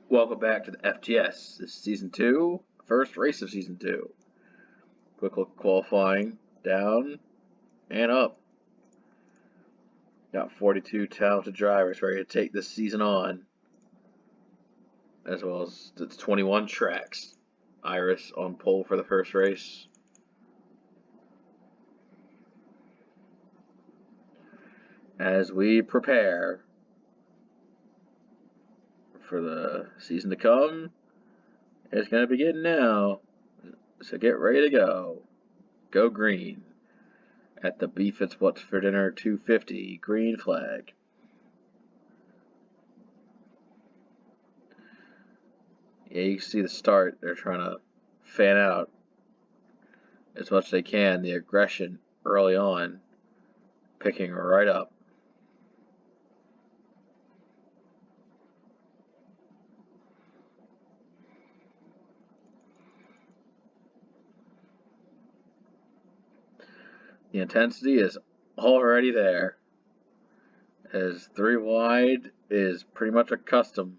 Welcome back to the FTS. This is Season 2, first race of Season 2. Quick look qualifying, down and up. Got 42 talented drivers ready to take this season on, as well as the 21 tracks. Iris on pole for the first race. As we prepare for the season to come, it's going to begin now. So get ready to go. Go green. At the Beef It's What's for Dinner 250 green flag. Yeah, you can see the start. They're trying to fan out as much as they can. The aggression early on, picking right up. The intensity is already there, as 3 wide is pretty much a custom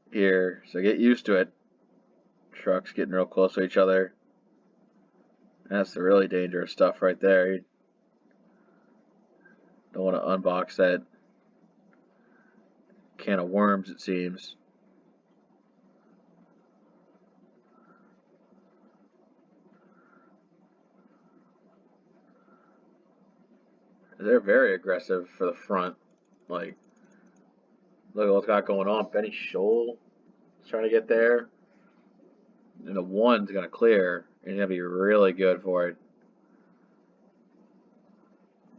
here, so get used to it. Trucks getting real close to each other. That's the really dangerous stuff right there. You don't want to unbox that can of worms, it seems. They're very aggressive for the front. Like, look at what's got going on. Benny Scholl is trying to get there. And the 1's going to clear. And he's going to be really good for it.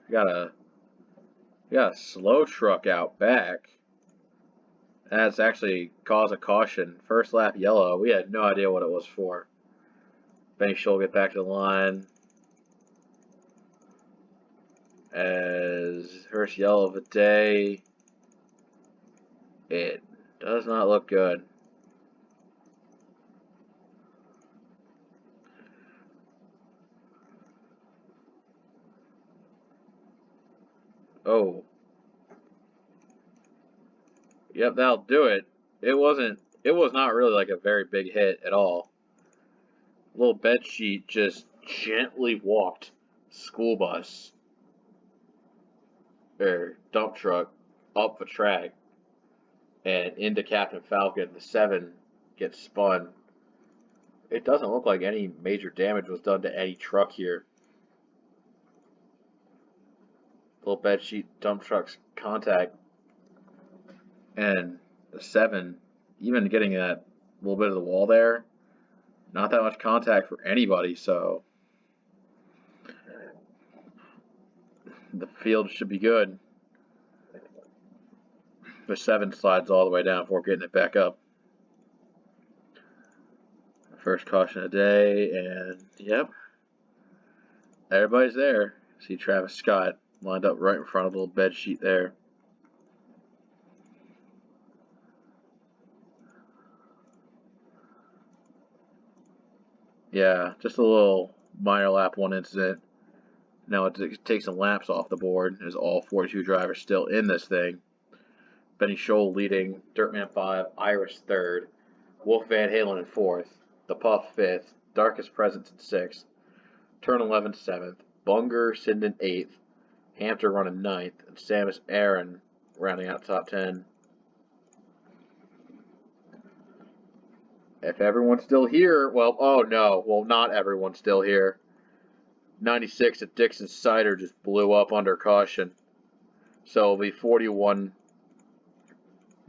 You got a slow truck out back. That's actually caused a caution. First lap yellow. We had no idea what it was for. Benny Scholl get back to the line. As first yellow of the day, it does not look good. Oh. Yep, that'll do it. It was not really like a very big hit at all. Little bed sheet just gently walked school bus or dump truck up the track and into Captain Falcon. The 7 gets spun. It doesn't look like any major damage was done to any truck here. Little bed sheet dump truck's contact, and the 7 even getting that little bit of the wall there, not that much contact for anybody, so the field should be good. The 7 slides all the way down before getting it back up. First caution of the day, and yep, everybody's there. See Travis Scott lined up right in front of the little bed sheet there. Yeah, just a little minor lap 1 incident. Now it takes some laps off the board. There's all 42 drivers still in this thing. Benny Scholl leading, Dirtman 5, Irish 3rd, Wolf Van Halen in 4th, The Puff 5th, Darkest Presence in 6th, Turn 11 7th, Bunger Sinden 8th, Hampter running 9th, and Samus Aron rounding out top 10. If everyone's still here, well, oh no, well, not everyone's still here. 96 at Dixon Cider just blew up under caution. So it'll be 41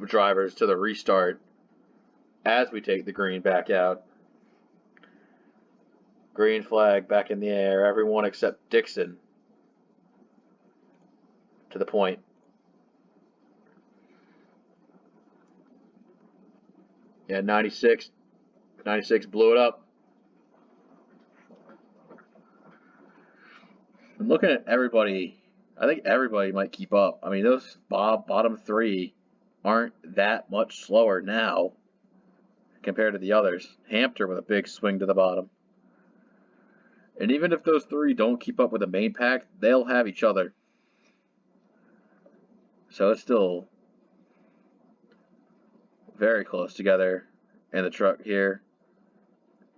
drivers to the restart as we take the green back out. Green flag back in the air. Everyone except Dixon to the point. Yeah, 96 blew it up. I'm looking at everybody. I think everybody might keep up. I mean, those bottom 3 aren't that much slower now compared to the others. Hampter with a big swing to the bottom. And even if those 3 don't keep up with the main pack, they'll have each other. So it's still very close together in the truck here.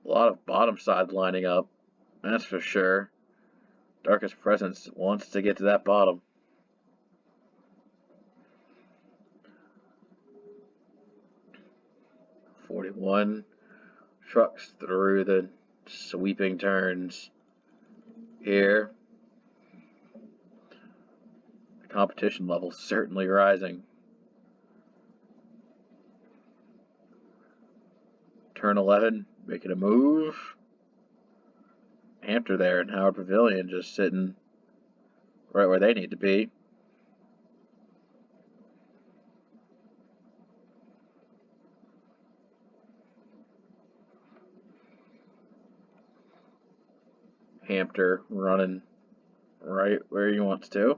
A lot of bottom side lining up, that's for sure. Darkest Presence wants to get to that bottom. .41 trucks through the sweeping turns here. The competition level certainly rising. Turn 11, making a move. Hampton there and Howard Pavilion just sitting right where they need to be. Hampton running right where he wants to.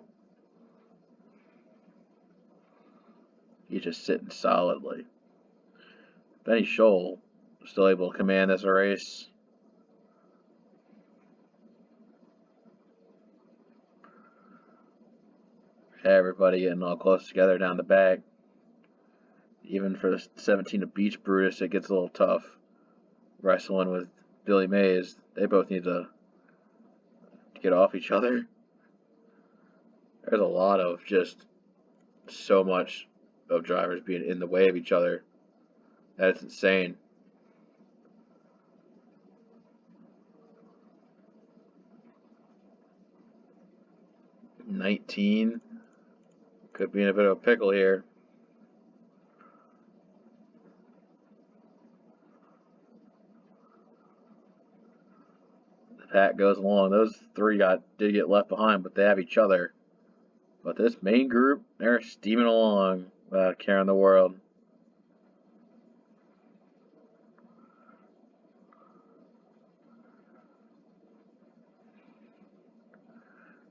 He's just sitting solidly. Benny Scholl still able to command this race. Everybody getting all close together down the back. Even for the 17 of Beach Brutus, it gets a little tough. Wrestling with Billy Mays, they both need to get off each other. There's a lot of just so much of drivers being in the way of each other. That's insane. .19 could be in a bit of a pickle here. The pack goes along. Those three did get left behind, but they have each other. But this main group, they're steaming along without a care in the world.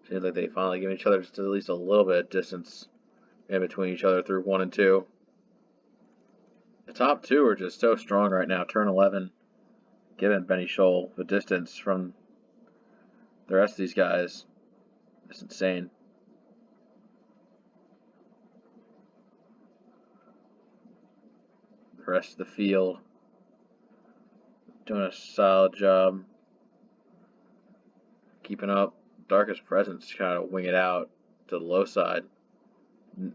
Seems like they finally give each other just at least a little bit of distance in between each other through 1 and 2. The top two are just so strong right now. Turn 11, giving Benny Scholl the distance from the rest of these guys. It's insane. The rest of the field doing a solid job keeping up. Darkest Presence kind of wing it out to the low side.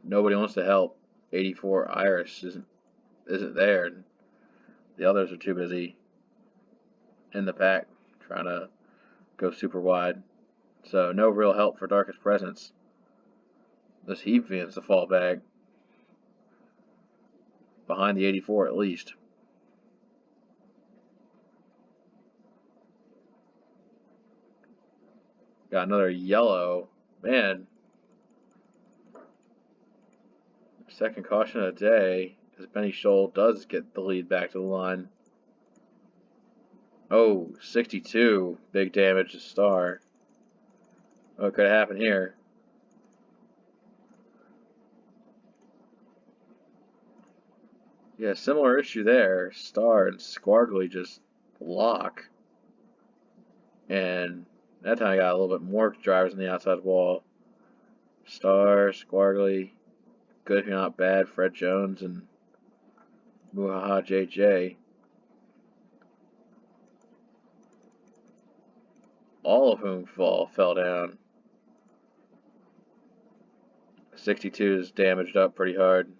Nobody wants to help. 84 Iris isn't there. And the others are too busy in the pack trying to go super wide. So no real help for Darkest Presence. This Heap V's the fall back. Behind the 84 at least. Got another yellow. Man. Second caution of the day, as Benny Scholl does get the lead back to the line. Oh, 62. Big damage to Star. What could happen here? Yeah, similar issue there. Star and Squargly just lock. And that time I got a little bit more drivers on the outside wall. Star, Squargly, good if you're not bad, Fred Jones and Muhaha JJ. All of whom fell down. 62 is damaged up pretty hard.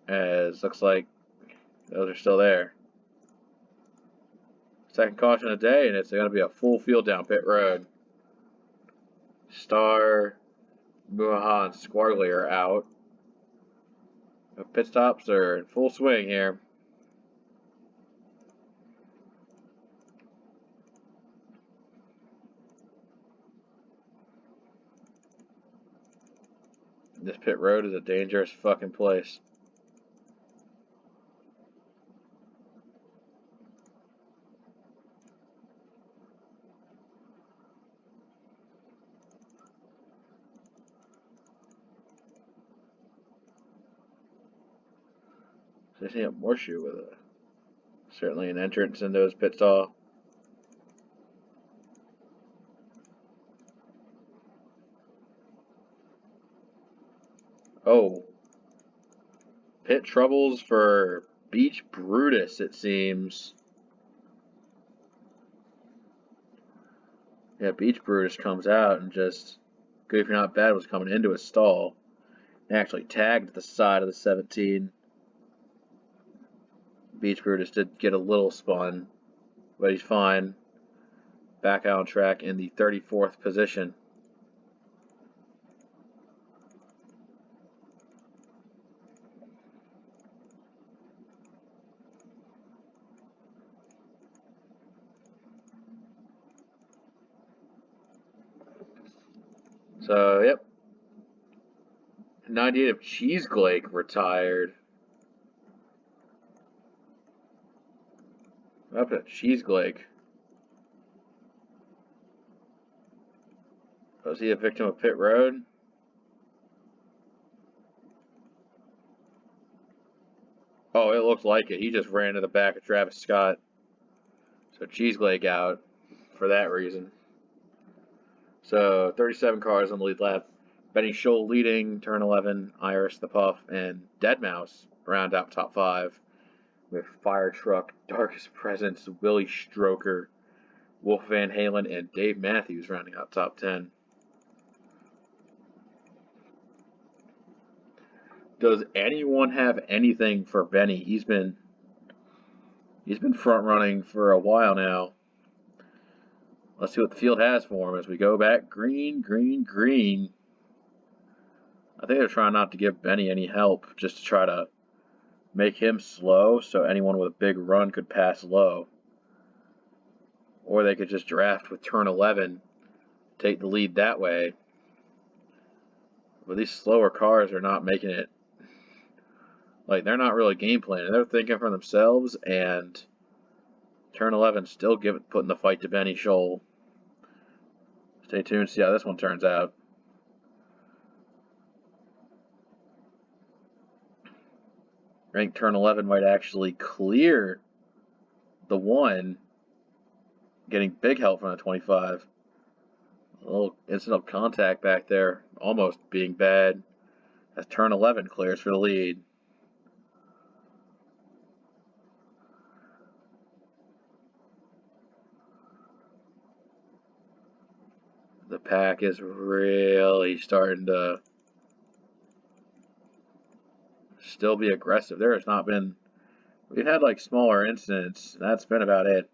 As looks like those are still there. Second caution of the day, and it's going to be a full field down pit road. Star, Muhaha, and Squargly are out. The pit stops are in full swing here. This pit road is a dangerous fucking place. So I see a Morshoe with certainly an entrance into his pit stall. Oh, pit troubles for Beach Brutus, it seems. Yeah, Beach Brutus comes out and just, good if you're not bad, was coming into a stall. And actually tagged the side of the 17. Beach Brutus did get a little spun, but he's fine. Back out on track in the 34th position. So, yep. 98 of Cheeseglake retired. Up at Cheeseglake. Was he a victim of pit road? Oh, it looked like it. He just ran to the back of Travis Scott. So Cheeseglake out for that reason. So 37 cars on the lead lap. Benny Scholl leading, turn 11, Iris the Puff, and Deadmau5 round out top 5. With Fire Truck, Darkest Presence, Willie Stroker, Wolf Van Halen, and Dave Matthews rounding out top 10. Does anyone have anything for Benny? He's been front running for a while now. Let's see what the field has for him as we go back. Green, green, green. I think they're trying not to give Benny any help, just to try to make him slow so anyone with a big run could pass low. Or they could just draft with turn 11, take the lead that way. But these slower cars are not making it. Like, they're not really game planning. They're thinking for themselves, and turn 11 still putting the fight to Benny Scholl. Stay tuned, see how this one turns out. I think turn 11 might actually clear the 1, getting big help from the 25. A little incident of contact back there, almost being bad, as turn 11 clears for the lead. The pack is really starting to still be aggressive. There has not been, we've had like smaller incidents. That's been about it.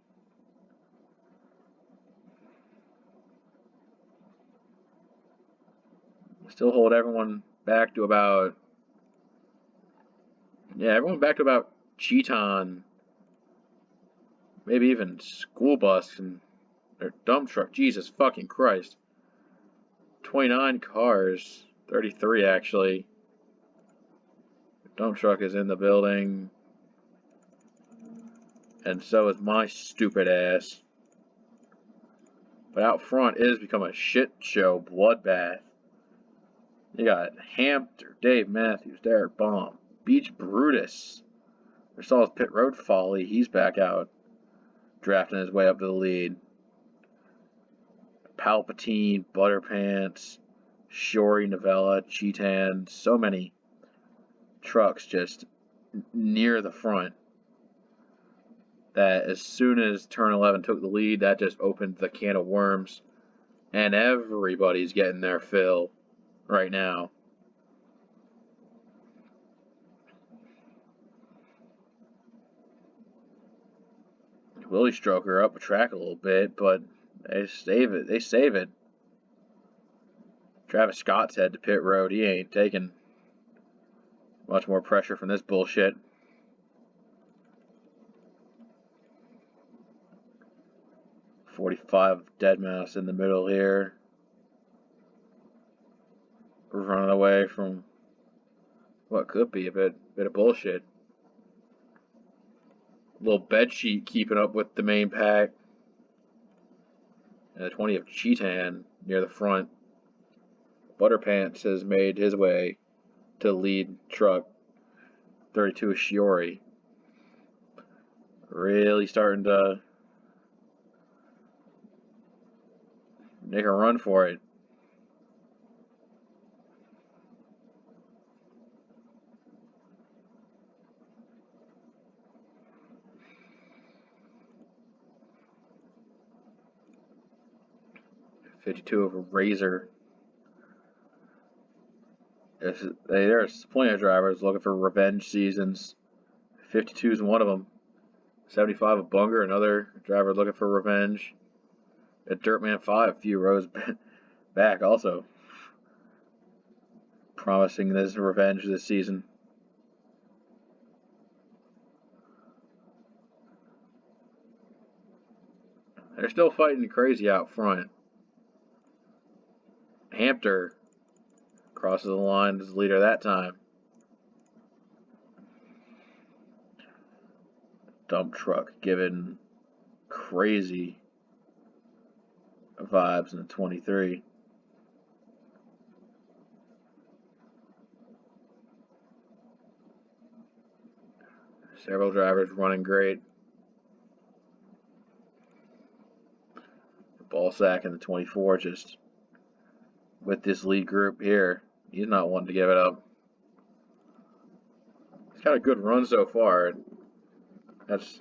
Still hold everyone back to about, everyone back to about Cheeton, maybe even school bus and their dump truck. Jesus fucking Christ. 29 cars, 33 actually. The dump truck is in the building. And so is my stupid ass. But out front, it has become a shit show bloodbath. You got Hampter, Dave Matthews, Derek Baum, Beach Brutus. We saw his pit road folly. He's back out, drafting his way up to the lead. Palpatine, Butterpants, Shori, Novella, Cheetan. So many trucks just near the front that as soon as turn 11 took the lead, that just opened the can of worms. And everybody's getting their fill right now. Willie Stroker up the track a little bit, but they save it. Travis Scott's head to pit road. He ain't taking much more pressure from this bullshit. 45 Deadmau5 in the middle here. Running away from what could be a bit of bullshit. Little bed sheet keeping up with the main pack. And the 20 of Cheetan near the front. Butterpants has made his way to the lead truck. 32 of Shiori. Really starting to make a run for it. 52 over Razor. There's plenty of drivers looking for revenge seasons. 52 is one of them. 75 of Bunger, another driver looking for revenge. At Dirtman 5, a few rows back also. Promising this revenge this season. They're still fighting crazy out front. Hampter crosses the line as the leader that time. Dump truck giving crazy vibes in the 23. Several drivers running great. Ball sack in the 24 just with this lead group here. He's not wanting to give it up. He's got a good run so far. That's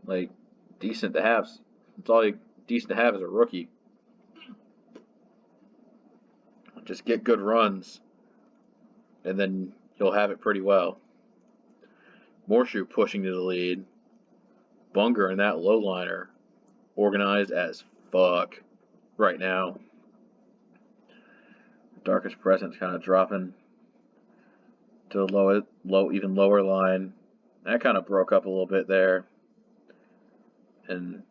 like decent to have. It's all decent to have as a rookie. Just get good runs, and then you'll have it pretty well. Morshoe pushing to the lead. Bunger in that lowliner, organized as fuck right now. Darkest Presence kind of dropping to the even lower line. That kind of broke up a little bit there, and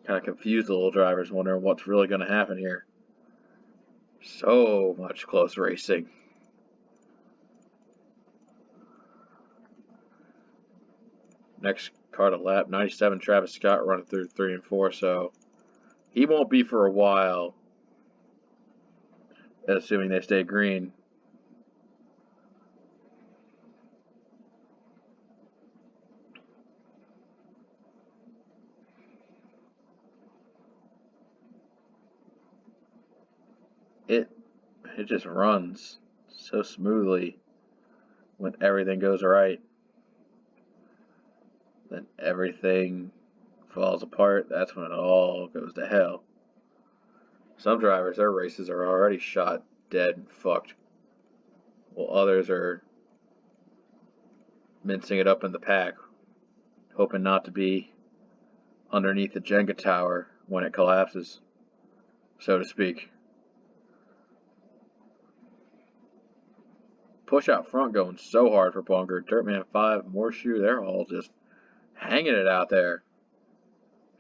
kind of confused the little drivers, wondering what's really going to happen here. So much close racing. Next car to lap, 97 Travis Scott running through 3 and 4, so he won't be for a while, assuming they stay green. It just runs so smoothly when everything goes right. Then everything falls apart. That's when it all goes to hell. Some drivers, their races are already shot dead and fucked, while others are mincing it up in the pack, hoping not to be underneath the Jenga tower when it collapses, so to speak. Push out front going so hard for Bunger. Dirtman 5, Morshoe, they're all just hanging it out there.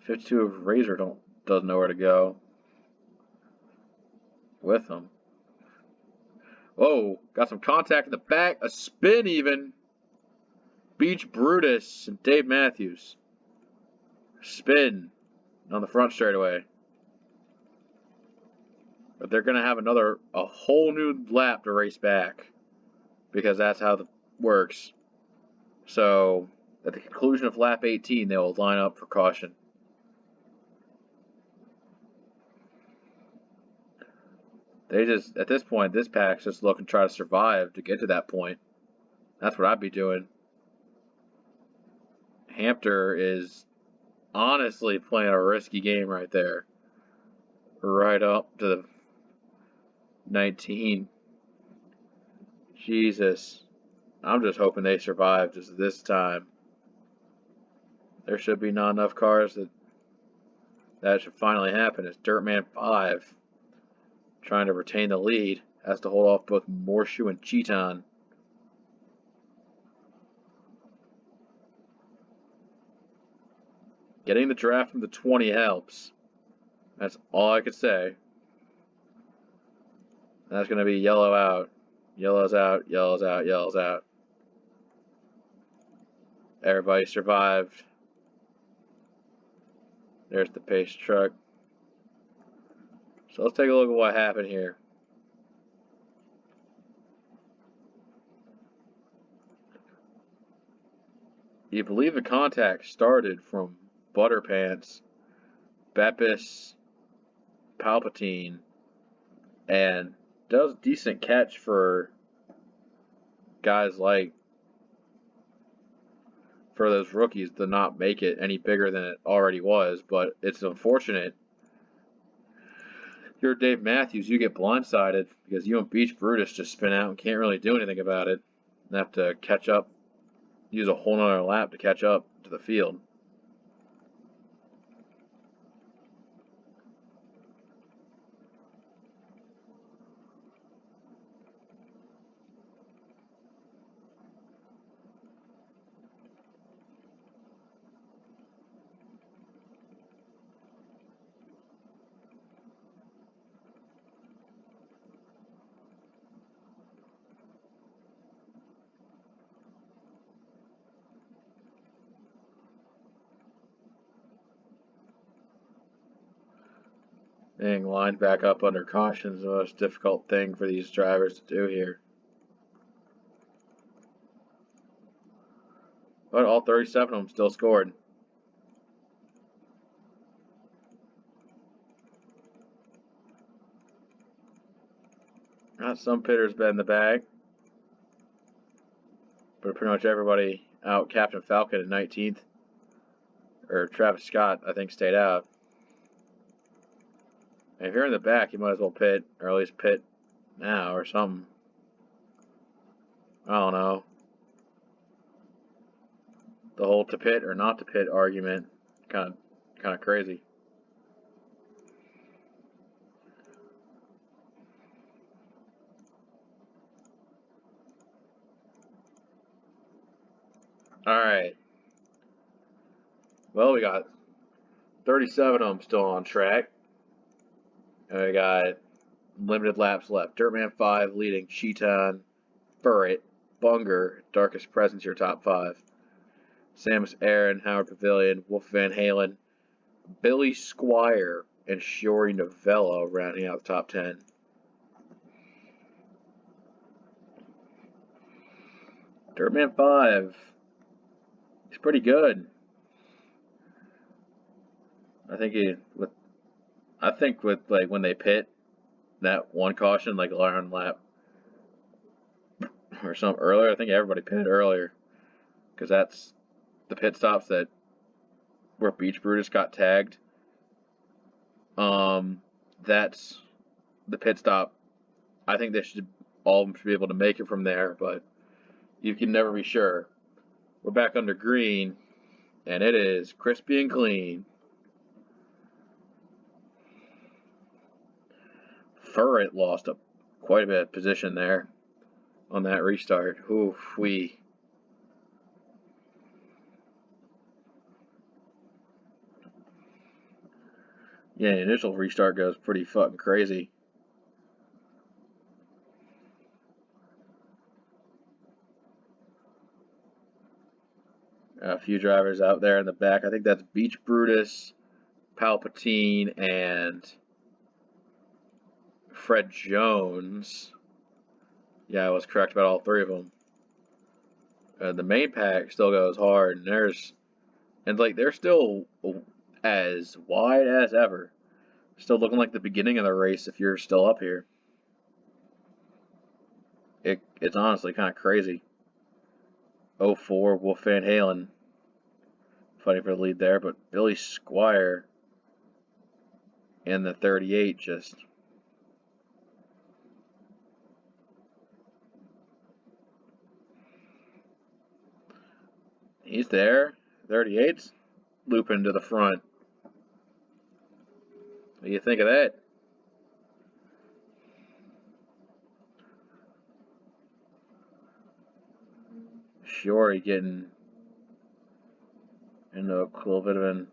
52 of Razor doesn't know where to go with them. Whoa, got some contact in the back, a spin even. Beach Brutus and Dave Matthews. Spin on the front straightaway. But they're going to have a whole new lap to race back, because that's how it works. So, at the conclusion of lap 18, they will line up for caution. At this point, this pack's just looking to try to survive to get to that point. That's what I'd be doing. Hampter is honestly playing a risky game right there. Right up to the 19. Jesus. I'm just hoping they survive just this time. There should be not enough cars that should finally happen. It's Dirtman 5 trying to retain the lead. Has to hold off both Morshoe and Cheaton. Getting the draft from the 20 helps. That's all I could say. That's going to be yellow out. Yellow's out, yellow's out, yellow's out. Everybody survived. There's the pace truck. So let's take a look at what happened here. You believe the contact started from Butterpants, Beppis, Palpatine, and does decent catch for guys like for those rookies to not make it any bigger than it already was, but it's unfortunate. You're Dave Matthews, you get blindsided because you and Beach Brutus just spin out and can't really do anything about it. And have to catch up, use a whole nother lap to catch up to the field. Being lined back up under caution is the most difficult thing for these drivers to do here. But all 37 of them still scored. Not some pitters bet in the bag, but pretty much everybody out. Captain Falcon at 19th, or Travis Scott, I think, stayed out. And if you're in the back, you might as well pit, or at least pit now or something. I don't know. The whole to pit or not to pit argument, kind of crazy. All right. Well, we got 37 of them still on track. And we got limited laps left. Dirtman 5 leading Cheeton, Burritt, Bunger, Darkest Presence, your top 5. Samus Aran, Howard Pavilion, Wolf Van Halen, Billy Squire, and Shiori Novella rounding out the top 10. Dirtman 5 is pretty good. I think with like when they pit that one caution, like around lap or something earlier, I think everybody pitted earlier because that's the pit stops that where Beach Brutus got tagged. That's the pit stop. I think all of them should be able to make it from there, but you can never be sure. We're back under green, and it is crispy and clean. Furret lost quite a bit of position there on that restart. Oof, Yeah, the initial restart goes pretty fucking crazy. A few drivers out there in the back. I think that's Beach Brutus, Palpatine, and Fred Jones. Yeah, I was correct about all 3 of them. The main pack still goes hard, and they're still as wide as ever. Still looking like the beginning of the race if you're still up here. It's honestly kind of crazy. 04 Wolf Van Halen fighting for the lead there, but Billy Squire in the 38 just. He's there. 38's looping to the front. What do you think of that? Shiori getting into a little bit of a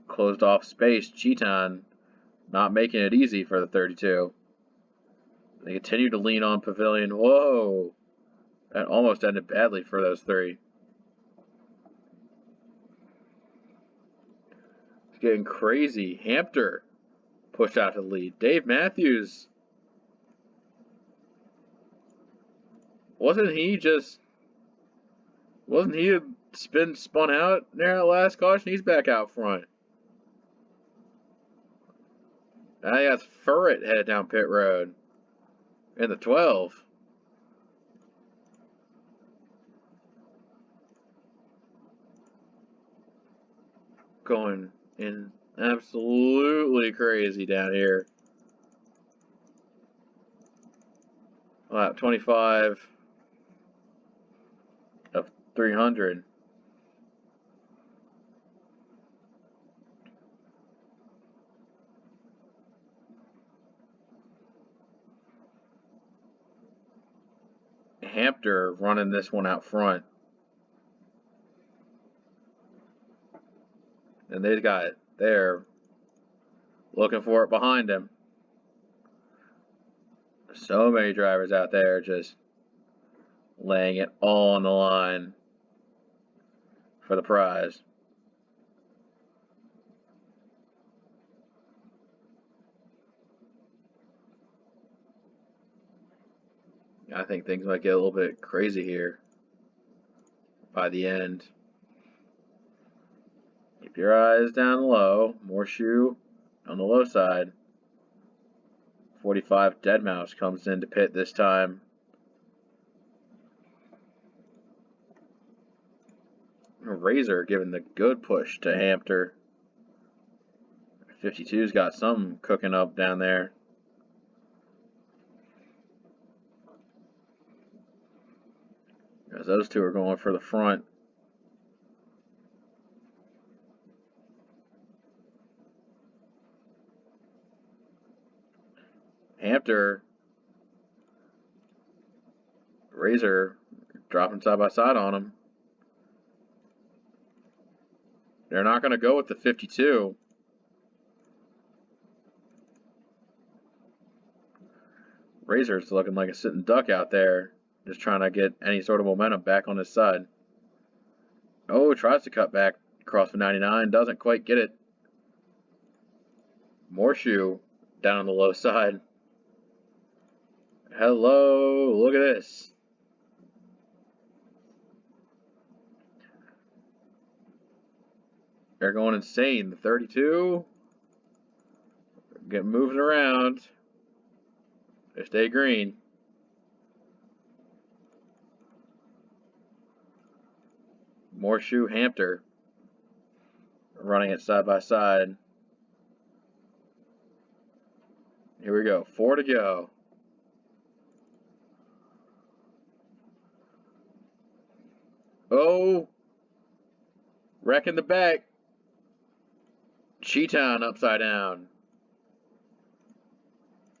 closed off space. Cheeton not making it easy for the 32. They continue to lean on Pavilion. Whoa! That almost ended badly for those 3. It's getting crazy. Hampter pushed out to the lead. Dave Matthews. Wasn't he spun out there at last caution? He's back out front. I think that's Furret headed down pit road in the 12. going in absolutely crazy down here. Lap 25 of 300. Hampter running this one out front. And they've got it there, looking for it behind him. So many drivers out there just laying it all on the line for the prize. I think things might get a little bit crazy here by the end. Keep your eyes down low. More shoe on the low side. 45 Deadmau5 comes into pit this time. Razor giving the good push to Hampter. 52's got something cooking up down there. As those two are going for the front. Hampter, Razor dropping side by side on him. They're not going to go with the 52. Razor's looking like a sitting duck out there, just trying to get any sort of momentum back on his side. Oh, tries to cut back across the 99, doesn't quite get it. More shoe down on the low side. Hello, look at this. They're going insane. The 32 get moving around. They stay green. More shoe Hampter running it side by side. Here we go. 4 to go. Oh, wrecking the back. Cheetown upside down.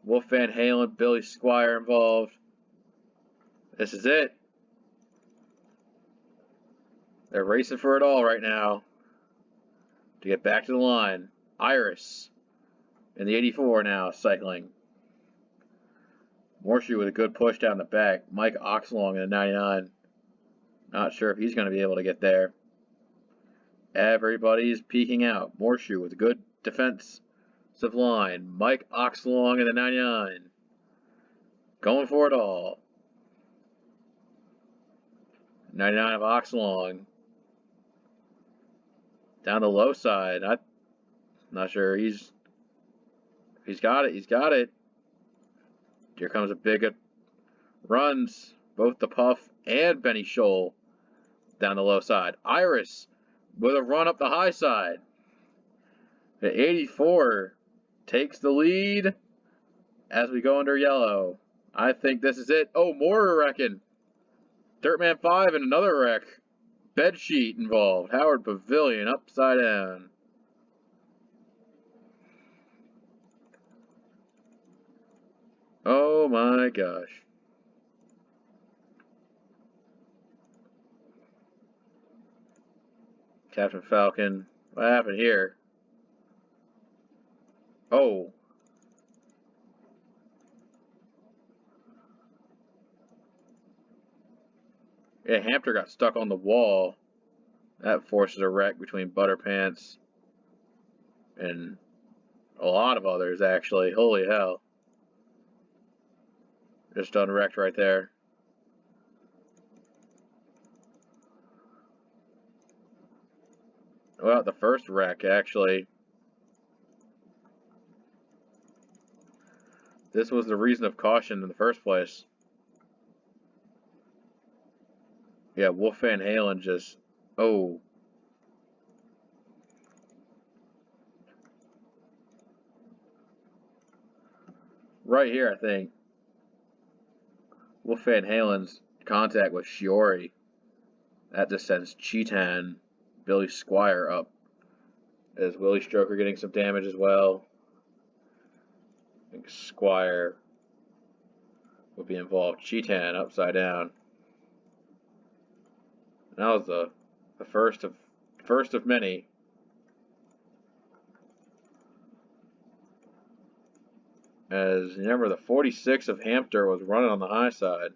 Wolf Van Halen, Billy Squire involved. This is it. They're racing for it all right now to get back to the line. Iris in the 84 now cycling. Morshu with a good push down the back. Mike Oxlong in the 99. Not sure if he's going to be able to get there. Everybody's peeking out. Morshu with a good defensive line. Mike Oxlong in the 99. Going for it all. 99 of Oxlong. Down the low side. I'm not sure he's got it. He's got it. Here comes a big runs. Both the Puff and Benny Scholl down the low side. Iris with a run up the high side. The 84 takes the lead as we go under yellow. I think this is it. Oh, more wrecking. Dirtman 5 and another wreck. Bed sheet involved. Howard Pavilion upside down. Oh my gosh. Captain Falcon. What happened here? Oh. Yeah, Hampter got stuck on the wall. That forces a wreck between Butterpants and a lot of others, actually. Holy hell. Just done wrecked right there. Well, the first wreck, actually. This was the reason of caution in the first place. Yeah, Wolf Van Halen just... Oh. right here, I think. Wolf Van Halen's contact with Shiori. That just sends Cheetan, Billy Squire up. Is Willie Stroker getting some damage as well? I think Squire would be involved. Cheetan upside down. That was the first of many. As you remember, the 46 of Hampter was running on the high side.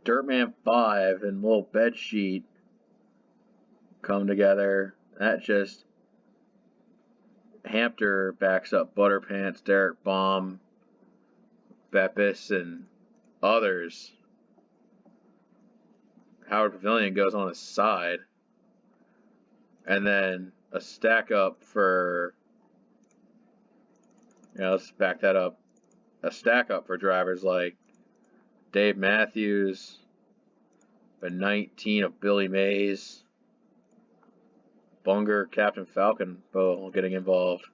Dirtman 5 and Little Bedsheet come together. That just Hampter backs up Butterpants, Derek Baum, Beppis, and others. Howard Pavilion goes on his side. And then a stack up for, let's back that up. A stack up for drivers like Dave Matthews, a 19 of Billy Mays, Bunger, Captain Falcon, both getting involved.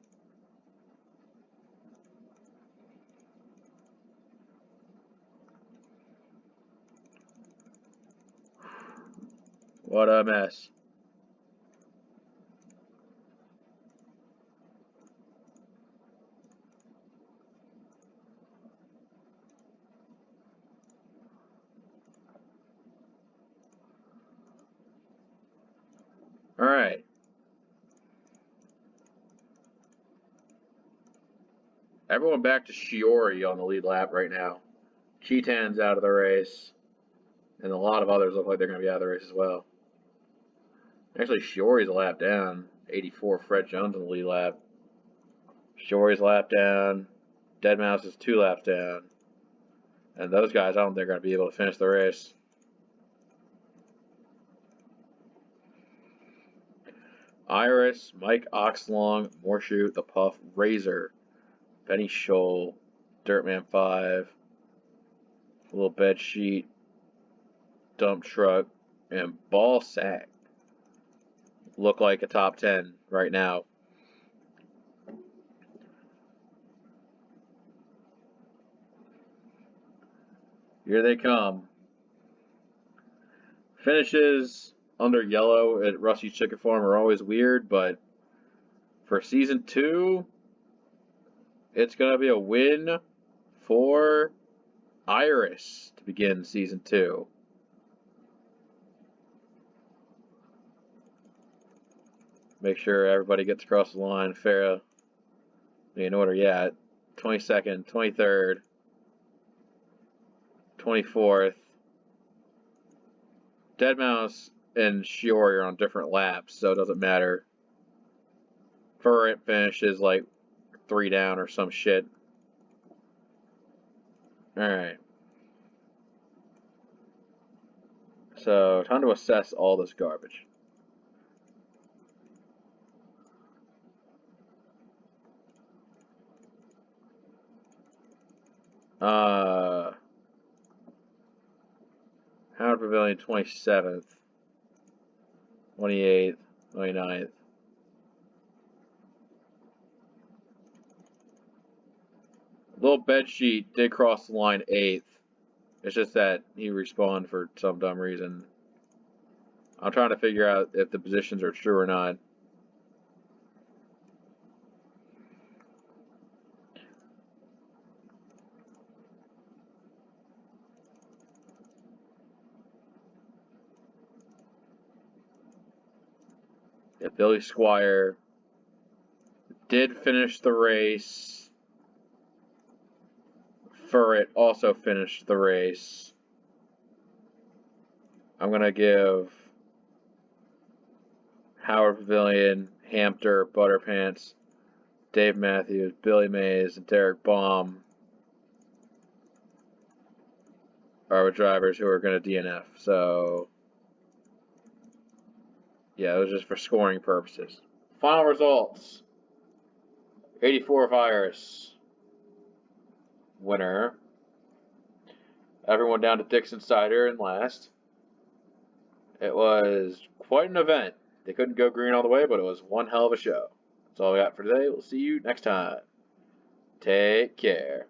What a mess. All right. Everyone back to Shiori on the lead lap right now. Cheetan's out of the race. And a lot of others look like they're going to be out of the race as well. Actually, Shiori's a lap down. 84, Fred Jones in the lead lap. Shiori's a lap down. Deadmau5 is 2 laps down. And those guys, I don't think they're going to be able to finish the race. Iris, Mike Oxlong, Morshoot, The Puff, Razor, Benny Scholl, Dirtman 5, Little Bedsheet, Dump Truck, and Ball Sack look like a top 10 right now. Here they come. Finishes under yellow at Rusty's Chicken Farm are always weird, but for season 2, it's going to be a win for Iris to begin season 2. Make sure everybody gets across the line. Farah, in order, yeah. 22nd, 23rd, 24th. Deadmau5 and Shiori are on different laps, so it doesn't matter. Furret finishes like 3 down or some shit. Alright. So, time to assess all this garbage. Howard Pavilion 27th, 28th, 29th. Little Bedsheet did cross the line 8th. It's just that he respawned for some dumb reason. I'm trying to figure out if the positions are true or not. If Billy Squire did finish the race, Furret also finished the race. I'm going to give Howard Pavilion, Hampter, Butterpants, Dave Matthews, Billy Mays, and Derek Baum are the drivers who are going to DNF. So, yeah, it was just for scoring purposes. Final results. 84 of Iris. Winner. Everyone down to Dixon Cider in last. It was quite an event. They couldn't go green all the way, but it was one hell of a show. That's all we got for today. We'll see you next time. Take care.